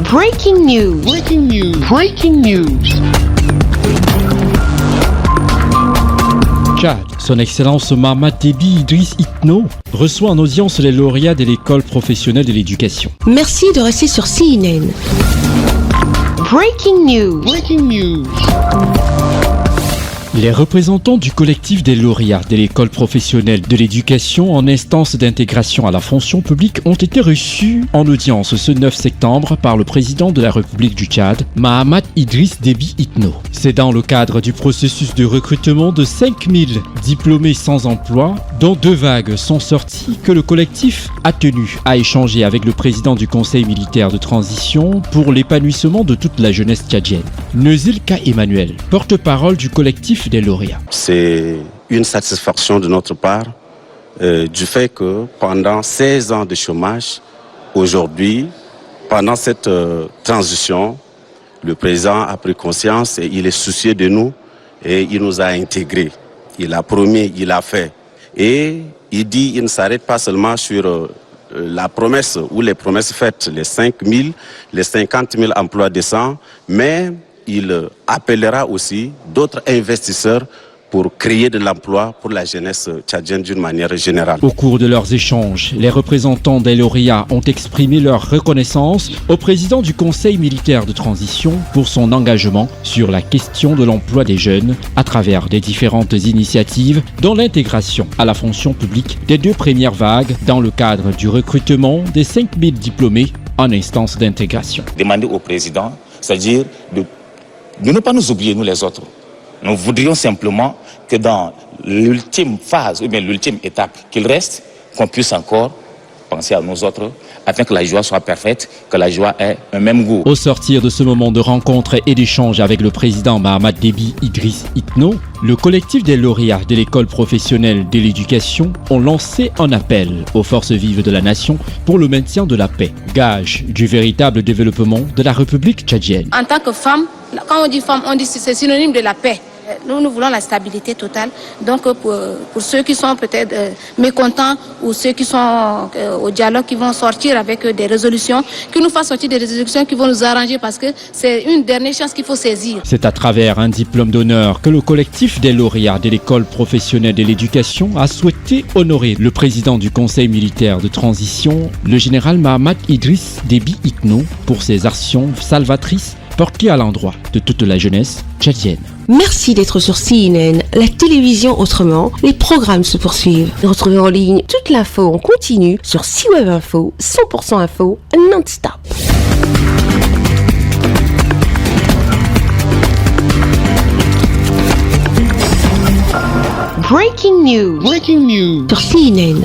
Breaking news. Breaking news. Breaking news. Tchad, son Excellence Mahamat Déby Idriss Itno reçoit en audience les lauréats de l'école professionnelle de l'éducation. Merci de rester sur CNN. Breaking news. Breaking news. Les représentants du collectif des lauréats de l'école professionnelle de l'éducation en instance d'intégration à la fonction publique ont été reçus en audience ce 9 septembre par le président de la République du Tchad, Mahamat Idriss Déby Itno. C'est dans le cadre du processus de recrutement de 5000 diplômés sans emploi, dont 2 vagues sont sorties, que le collectif a tenu à échanger avec le président du Conseil militaire de transition pour l'épanouissement de toute la jeunesse tchadienne. Nezilka Emmanuel, porte-parole du collectif des lauréats. C'est une satisfaction de notre part du fait que pendant 16 ans de chômage, aujourd'hui, pendant cette transition, le président a pris conscience et il est soucieux de nous et il nous a intégrés. Il a promis, il a fait. Et il dit il ne s'arrête pas seulement sur la promesse ou les promesses faites, les 5 000, les 50 000 emplois décents, mais il appellera aussi d'autres investisseurs pour créer de l'emploi pour la jeunesse tchadienne d'une manière générale. Au cours de leurs échanges, les représentants des lauréats ont exprimé leur reconnaissance au président du Conseil militaire de transition pour son engagement sur la question de l'emploi des jeunes à travers des différentes initiatives, dont l'intégration à la fonction publique des 2 premières vagues dans le cadre du recrutement des 5000 diplômés en instance d'intégration. Demander au président, c'est-à-dire de ne pas nous oublier, nous les autres. Nous voudrions simplement que dans l'ultime phase, ou bien l'ultime étape qu'il reste, qu'on puisse encore penser à nous autres, afin que la joie soit parfaite, que la joie ait un même goût. Au sortir de ce moment de rencontre et d'échange avec le président Mahamat Déby Idriss Itno, le collectif des lauréats de l'école professionnelle de l'éducation ont lancé un appel aux forces vives de la nation pour le maintien de la paix, gage du véritable développement de la République tchadienne. En tant que femme, quand on dit femme, on dit que c'est synonyme de la paix. Nous voulons la stabilité totale. Donc pour ceux qui sont peut-être mécontents ou ceux qui sont au dialogue, qui vont sortir avec des résolutions, qui nous fassent sortir des résolutions qui vont nous arranger parce que c'est une dernière chance qu'il faut saisir. C'est à travers un diplôme d'honneur que le collectif des lauréats de l'école professionnelle de l'éducation a souhaité honorer le président du Conseil militaire de transition, le général Mahamat Idriss Déby Itno, pour ses actions salvatrices portées à l'endroit de toute la jeunesse tchadienne. Merci d'être sur CNN, la télévision autrement. Les programmes se poursuivent. Retrouvez en ligne toute l'info en continu sur C-Web Info, 100% info, non-stop. Breaking news. Breaking news. Sur CNN.